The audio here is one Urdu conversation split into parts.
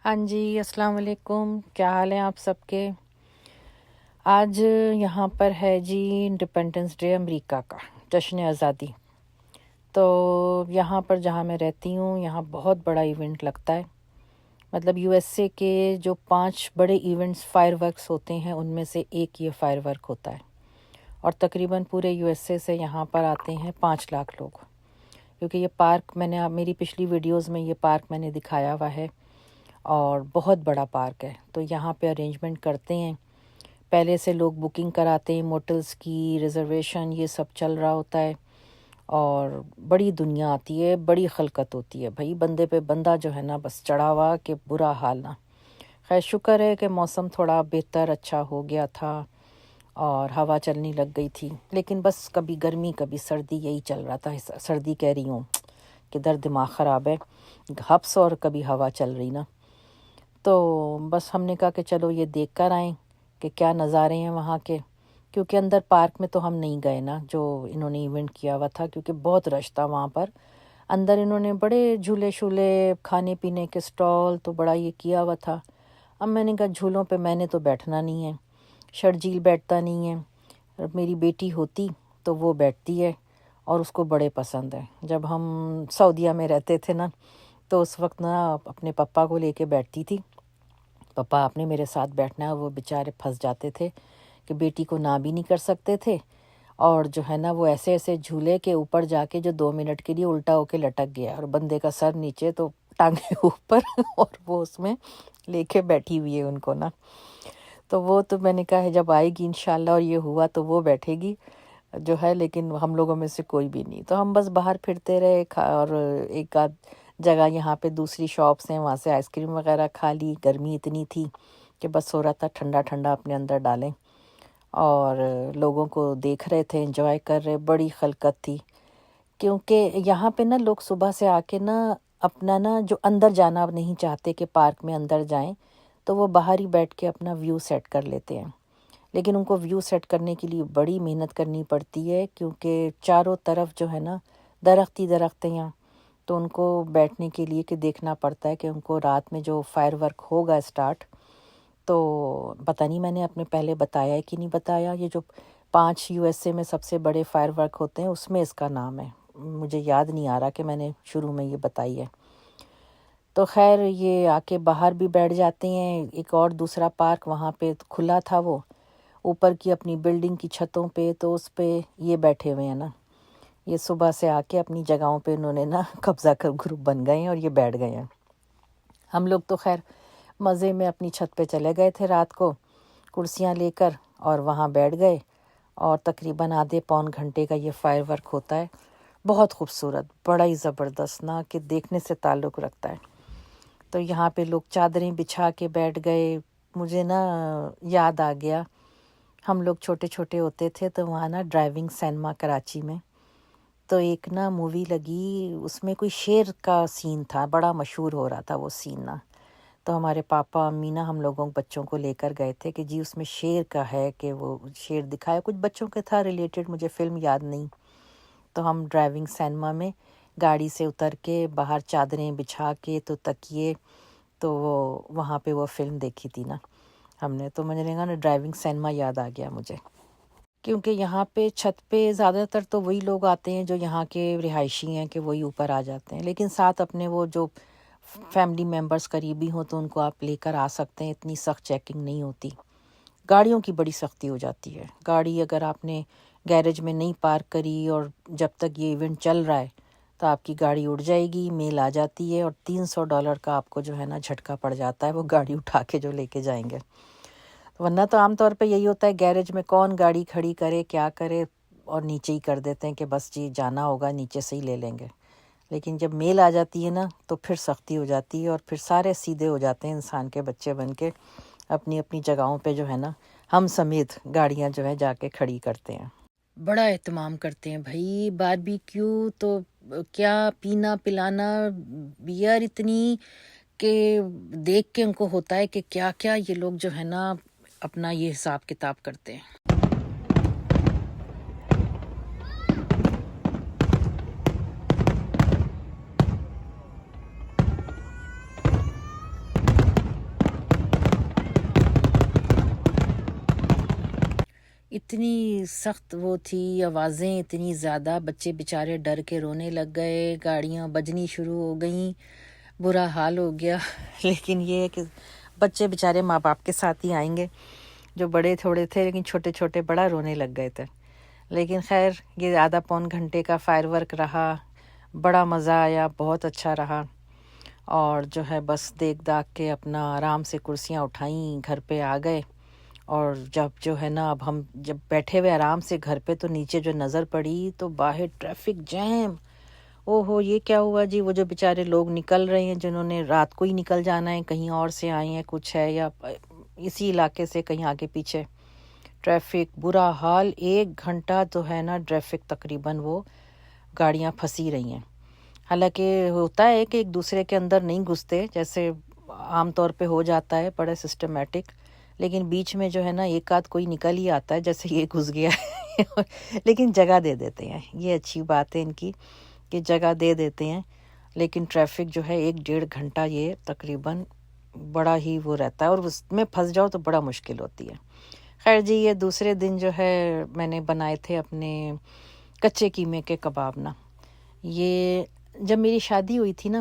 ہاں جی، السلام علیکم، کیا حال ہیں آپ سب کے؟ آج یہاں پر ہے جی انڈیپینڈنس ڈے امریکہ کا، جشن آزادی۔ تو یہاں پر جہاں میں رہتی ہوں یہاں بہت بڑا ایونٹ لگتا ہے۔ مطلب یو ایس اے کے جو 5 بڑے ایونٹس فائر ورکس ہوتے ہیں ان میں سے ایک یہ فائر ورک ہوتا ہے، اور تقریباً پورے یو ایس اے سے یہاں پر آتے ہیں 5 لاکھ لوگ، کیونکہ یہ پارک میری پچھلی ویڈیوز میں یہ پارک میں نے دکھایا ہوا ہے اور بہت بڑا پارک ہے۔ تو یہاں پہ ارینجمنٹ کرتے ہیں، پہلے سے لوگ بکنگ کراتے ہیں، موٹلز کی ریزرویشن یہ سب چل رہا ہوتا ہے، اور بڑی دنیا آتی ہے، بڑی خلقت ہوتی ہے بھائی، بندے پہ بندہ جو ہے نا بس چڑھا ہوا کہ برا حال نہ۔ خیر شکر ہے کہ موسم تھوڑا بہتر اچھا ہو گیا تھا اور ہوا چلنے لگ گئی تھی، لیکن بس کبھی گرمی کبھی سردی یہی چل رہا تھا۔ سردی کہہ رہی ہوں کہ دماغ خراب ہے، ہبس، اور کبھی ہوا چل رہی نا۔ تو بس ہم نے کہا کہ چلو یہ دیکھ کر آئیں کہ کیا نظارے ہیں وہاں کے، کیونکہ اندر پارک میں تو ہم نہیں گئے نا جو انہوں نے ایونٹ کیا ہوا تھا، کیونکہ بہت رش تھا وہاں پر۔ اندر انہوں نے بڑے جھولے شولے، کھانے پینے کے سٹال تو بڑا یہ کیا ہوا تھا۔ اب میں نے کہا جھولوں پہ میں نے تو بیٹھنا نہیں ہے، شرجیل بیٹھتا نہیں ہے، میری بیٹی ہوتی تو وہ بیٹھتی ہے اور اس کو بڑے پسند ہے۔ جب ہم سعودیہ میں رہتے تھے نا تو اس وقت نا اپنے پپا کو لے کے بیٹھتی تھی، پپا آپ نے میرے ساتھ بیٹھنا ہے، وہ بیچارے پھنس جاتے تھے کہ بیٹی کو نہ بھی نہیں کر سکتے تھے، اور جو ہے نا وہ ایسے ایسے جھولے کے اوپر جا کے جو 2 منٹ کے لیے الٹا ہو کے لٹک گیا، اور بندے کا سر نیچے تو ٹانگیں اوپر اور وہ اس میں لے کے بیٹھی ہوئی ہے ان کو نا۔ تو وہ تو میں نے کہا ہے جب آئے گی انشاءاللہ اور یہ ہوا تو وہ بیٹھے گی جو ہے، لیکن ہم لوگوں میں سے کوئی بھی نہیں۔ تو ہم بس باہر پھرتے رہے، اور ایک آدھ جگہ یہاں پہ دوسری شاپس ہیں وہاں سے آئس کریم وغیرہ کھا لی۔ گرمی اتنی تھی کہ بس ہو رہا تھا ٹھنڈا ٹھنڈا اپنے اندر ڈالیں، اور لوگوں کو دیکھ رہے تھے، انجوائے کر رہے، بڑی خلقت تھی۔ کیونکہ یہاں پہ نا لوگ صبح سے آ کے نا اپنا نا جو اندر جانا نہیں چاہتے کہ پارک میں اندر جائیں، تو وہ باہر ہی بیٹھ کے اپنا ویو سیٹ کر لیتے ہیں، لیکن ان کو ویو سیٹ کرنے کے لیے بڑی محنت کرنی پڑتی ہے، کیونکہ چاروں طرف جو ہے نا درخت ہی درخت ہیں یہاں، تو ان کو بیٹھنے کے لیے کہ دیکھنا پڑتا ہے کہ ان کو رات میں جو فائر ورک ہوگا اسٹارٹ، تو پتہ نہیں میں نے اپنے پہلے بتایا ہے کہ نہیں بتایا، یہ جو 5 یو ایس اے میں سب سے بڑے فائر ورک ہوتے ہیں اس میں اس کا نام ہے، مجھے یاد نہیں آ رہا کہ میں نے شروع میں یہ بتائی ہے۔ تو خیر یہ آ کے باہر بھی بیٹھ جاتے ہیں، ایک اور دوسرا پارک وہاں پہ کھلا تھا، وہ اوپر کی اپنی بلڈنگ کی چھتوں پہ، تو اس پہ یہ بیٹھے ہوئے ہیں نا، یہ صبح سے آ کے اپنی جگہوں پہ انہوں نے نا قبضہ کر گروپ بن گئے ہیں اور یہ بیٹھ گئے ہیں۔ ہم لوگ تو خیر مزے میں اپنی چھت پہ چلے گئے تھے رات کو کرسیاں لے کر، اور وہاں بیٹھ گئے، اور تقریباً آدھے پون گھنٹے کا یہ فائر ورک ہوتا ہے، بہت خوبصورت، بڑا ہی زبردست نا کہ دیکھنے سے تعلق رکھتا ہے۔ تو یہاں پہ لوگ چادریں بچھا کے بیٹھ گئے۔ مجھے نا یاد آ گیا، ہم لوگ چھوٹے چھوٹے ہوتے تھے تو وہاں نا ڈرائیونگ سینما کراچی میں، تو ایک نا مووی لگی، اس میں کوئی شیر کا سین تھا، بڑا مشہور ہو رہا تھا وہ سین نا، تو ہمارے پاپا امی نا ہم لوگوں بچوں کو لے کر گئے تھے کہ جی اس میں شیر کا ہے، کہ وہ شیر دکھایا، کچھ بچوں کے تھا ریلیٹڈ، مجھے فلم یاد نہیں۔ تو ہم ڈرائیونگ سینما میں گاڑی سے اتر کے باہر چادریں بچھا کے تو تکیے، تو وہاں پہ وہ فلم دیکھی تھی نا ہم نے، تو مجھے لگا نا ڈرائیونگ سینما یاد آ گیا مجھے، کیونکہ یہاں پہ چھت پہ زیادہ تر تو وہی لوگ آتے ہیں جو یہاں کے رہائشی ہیں، کہ وہی اوپر آ جاتے ہیں، لیکن ساتھ اپنے وہ جو فیملی ممبرز قریبی ہوں تو ان کو آپ لے کر آ سکتے ہیں، اتنی سخت چیکنگ نہیں ہوتی۔ گاڑیوں کی بڑی سختی ہو جاتی ہے، گاڑی اگر آپ نے گیرج میں نہیں پارک کری اور جب تک یہ ایونٹ چل رہا ہے تو آپ کی گاڑی اڑ جائے گی، میل آ جاتی ہے، اور $300 کا آپ کو جو ہے نا جھٹکا پڑ جاتا ہے وہ گاڑی اٹھا کے جو لے کے جائیں گے۔ ورنہ تو عام طور پہ یہی ہوتا ہے گیرج میں کون گاڑی کھڑی کرے کیا کرے، اور نیچے ہی کر دیتے ہیں کہ بس جی جانا ہوگا نیچے سے ہی لے لیں گے، لیکن جب میل آ جاتی ہے نا تو پھر سختی ہو جاتی ہے، اور پھر سارے سیدھے ہو جاتے ہیں انسان کے بچے بن کے، اپنی اپنی جگہوں پہ جو ہے نا ہم سمیت گاڑیاں جو ہے جا کے کھڑی کرتے ہیں۔ بڑا اہتمام کرتے ہیں بھائی، باربیکیو تو کیا پینا پلانا، بیئر اتنی کہ دیکھ کے ان کو ہوتا ہے کہ کیا کیا یہ لوگ جو ہے نا اپنا یہ حساب کتاب کرتے ہیں۔ اتنی سخت وہ تھی، آوازیں اتنی زیادہ، بچے بیچارے ڈر کے رونے لگ گئے، گاڑیاں بجنی شروع ہو گئیں، برا حال ہو گیا۔ لیکن یہ ہے کہ بچے بیچارے ماں باپ کے ساتھ ہی آئیں گے، جو بڑے تھوڑے تھے لیکن چھوٹے چھوٹے بڑا رونے لگ گئے تھے۔ لیکن خیر یہ آدھا پون گھنٹے کا فائر ورک رہا، بڑا مزہ آیا، بہت اچھا رہا۔ اور جو ہے بس دیکھ داکھ کے اپنا آرام سے کرسیاں اٹھائیں، گھر پہ آ گئے۔ اور جب جو ہے نا اب ہم جب بیٹھے ہوئے آرام سے گھر پہ تو نیچے جو نظر پڑی تو باہر ٹریفک جیم۔ او ہو یہ کیا ہوا جی؟ وہ جو بیچارے لوگ نکل رہے ہیں جنہوں نے رات کو ہی نکل جانا ہے، کہیں اور سے آئے ہیں، کچھ ہے یا اسی علاقے سے کہیں آگے پیچھے، ٹریفک برا حال۔ 1 گھنٹہ تو ہے نا ٹریفک تقریباً وہ گاڑیاں پھنسی رہی ہیں۔ حالانکہ ہوتا ہے کہ ایک دوسرے کے اندر نہیں گھستے جیسے عام طور پہ ہو جاتا ہے بڑے سسٹمیٹک، لیکن بیچ میں جو ہے نا ایک آدھ کوئی نکل ہی آتا ہے جیسے یہ گھس گیا ہے لیکن جگہ دے دیتے ہیں، یہ اچھی بات ہے ان کی کہ جگہ دے دیتے ہیں۔ لیکن ٹریفک جو ہے 1-1.5 گھنٹہ یہ تقریباً بڑا ہی وہ رہتا ہے، اور اس میں پھنس جاؤ تو بڑا مشکل ہوتی ہے۔ خیر جی یہ دوسرے دن جو ہے میں نے بنائے تھے اپنے کچے قیمے کے کباب نا۔ یہ جب میری شادی ہوئی تھی نا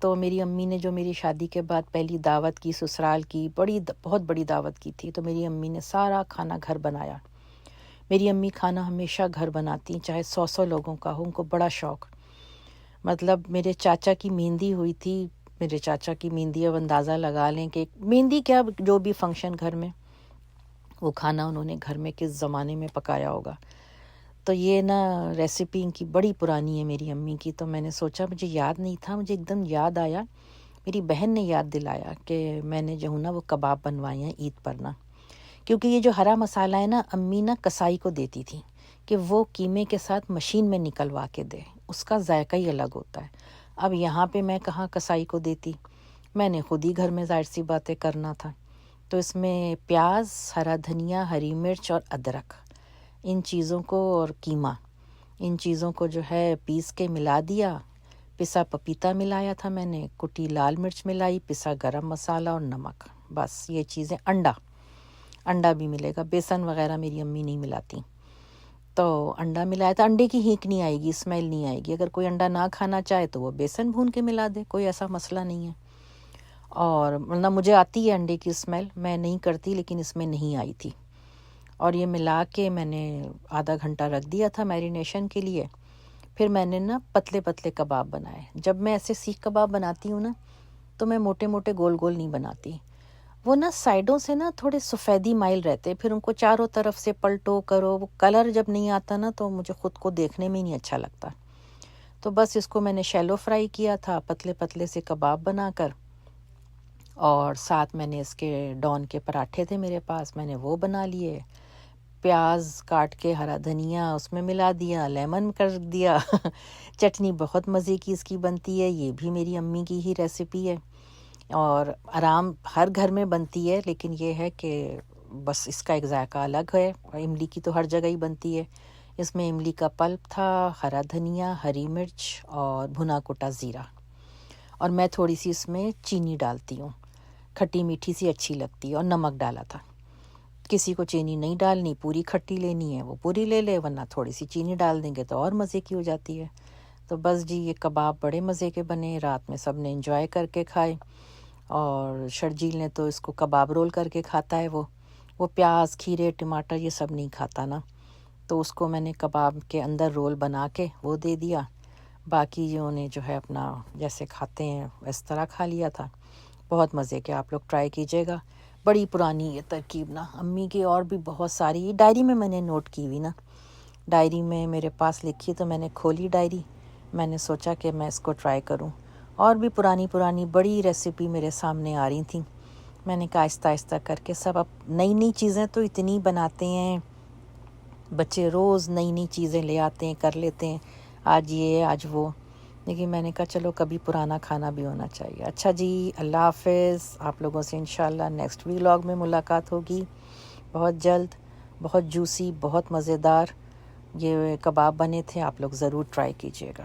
تو میری امی نے جو میری شادی کے بعد پہلی دعوت کی سسرال کی، بہت بڑی دعوت کی تھی، تو میری امی نے سارا کھانا گھر بنایا۔ میری امی کھانا ہمیشہ گھر بناتی، چاہے 100 لوگوں کا ہو، ان کو بڑا شوق۔ مطلب میرے چاچا کی مہندی ہوئی تھی، میرے چاچا کی مہندی اب اندازہ لگا لیں کہ مہندی کیا جو بھی فنکشن گھر میں، وہ کھانا انہوں نے گھر میں کس زمانے میں پکایا ہوگا۔ تو یہ نا ریسیپی ان کی بڑی پرانی ہے میری امی کی، تو میں نے سوچا مجھے یاد نہیں تھا، مجھے ایک دم یاد آیا، میری بہن نے یاد دلایا کہ میں نے جو نا وہ کباب بنوائے ہیں عید پر نا، کیونکہ یہ جو ہرا مسالہ ہے نا امی نا کسائی کو دیتی تھی کہ وہ قیمے کے ساتھ مشین میں نکلوا کے دے، اس کا ذائقہ ہی الگ ہوتا ہے۔ اب یہاں پہ میں کہاں کسائی کو دیتی، میں نے خود ہی گھر میں ظاہر سی باتیں کرنا تھا۔ تو اس میں پیاز، ہرا دھنیا، ہری مرچ اور ادرک، ان چیزوں کو اور قیمہ، ان چیزوں کو جو ہے پیس کے ملا دیا۔ پسا پپیتا ملایا تھا میں نے، کٹی لال مرچ ملائی، پسا گرم مسالہ اور نمک، بس یہ چیزیں۔ انڈا بھی ملے گا، بیسن وغیرہ میری امی نہیں ملاتی، تو انڈا ملایا تھا۔ انڈے کی ہینک نہیں آئے گی، اسمیل نہیں آئے گی، اگر کوئی انڈا نہ کھانا چاہے تو وہ بیسن بھون کے ملا دے، کوئی ایسا مسئلہ نہیں ہے۔ اور ورنہ مجھے آتی ہے انڈے کی اسمیل، میں نہیں کرتی، لیکن اس میں نہیں آئی تھی۔ اور یہ ملا کے میں نے آدھا گھنٹہ رکھ دیا تھا میرینیشن کے لیے۔ پھر میں نے نا پتلے پتلے کباب بنائے۔ جب میں ایسے سیخ کباب بناتی ہوں نا تو میں موٹے موٹے گول گول نہیں بناتی، وہ نا سائڈوں سے نا تھوڑے سفیدی مائل رہتے، پھر ان کو چاروں طرف سے پلٹو کرو، وہ کلر جب نہیں آتا نا تو مجھے خود کو دیکھنے میں نہیں اچھا لگتا۔ تو بس اس کو میں نے شیلو فرائی کیا تھا پتلے پتلے سے کباب بنا کر، اور ساتھ میں نے اس کے ڈون کے پراٹھے تھے میرے پاس، میں نے وہ بنا لیے۔ پیاز کاٹ کے، ہرا دھنیا اس میں ملا دیا، لیمن کر دیا چٹنی بہت مزے کی اس کی بنتی ہے، یہ بھی میری امی کی ہی ریسیپی ہے، اور آرام ہر گھر میں بنتی ہے، لیکن یہ ہے کہ بس اس کا ایک ذائقہ الگ ہے۔ املی کی تو ہر جگہ ہی بنتی ہے، اس میں املی کا پلپ تھا، ہرا دھنیا، ہری مرچ اور بھنا کوٹا زیرہ، اور میں تھوڑی سی اس میں چینی ڈالتی ہوں، کھٹی میٹھی سی اچھی لگتی ہے، اور نمک ڈالا تھا۔ کسی کو چینی نہیں ڈالنی، پوری کھٹی لینی ہے وہ پوری لے لے، ورنہ تھوڑی سی چینی ڈال دیں گے تو اور مزے کی ہو جاتی ہے۔ تو بس جی یہ کباب بڑے مزے کے بنے، رات میں سب نے انجوائے کر کے کھائے، اور شرجیل نے تو اس کو کباب رول کر کے کھاتا ہے، وہ پیاز، کھیرے، ٹماٹر یہ سب نہیں کھاتا نا، تو اس کو میں نے کباب کے اندر رول بنا کے وہ دے دیا، باقی جو نے جو ہے اپنا جیسے کھاتے ہیں اس طرح کھا لیا تھا۔ بہت مزے کے، آپ لوگ ٹرائی کیجیے گا، بڑی پرانی یہ ترکیب نا امی کی، اور بھی بہت ساری ڈائری میں نے نوٹ کی ہوئی نا، ڈائری میں میرے پاس لکھی، تو میں نے کھولی ڈائری، میں نے سوچا کہ میں اس کو ٹرائی کروں، اور بھی پرانی بڑی ریسیپی میرے سامنے آ رہی تھیں، میں نے کہا آہستہ آہستہ کر کے سب، اب نئی چیزیں تو اتنی بناتے ہیں بچے، روز نئی چیزیں لے آتے ہیں، کر لیتے ہیں، آج یہ آج وہ، لیکن میں نے کہا چلو کبھی پرانا کھانا بھی ہونا چاہیے۔ اچھا جی، اللہ حافظ، آپ لوگوں سے انشاءاللہ نیکسٹ ویلاگ میں ملاقات ہوگی بہت جلد۔ بہت جوسی، بہت مزیدار یہ کباب بنے تھے، آپ لوگ ضرور ٹرائی کیجیے گا۔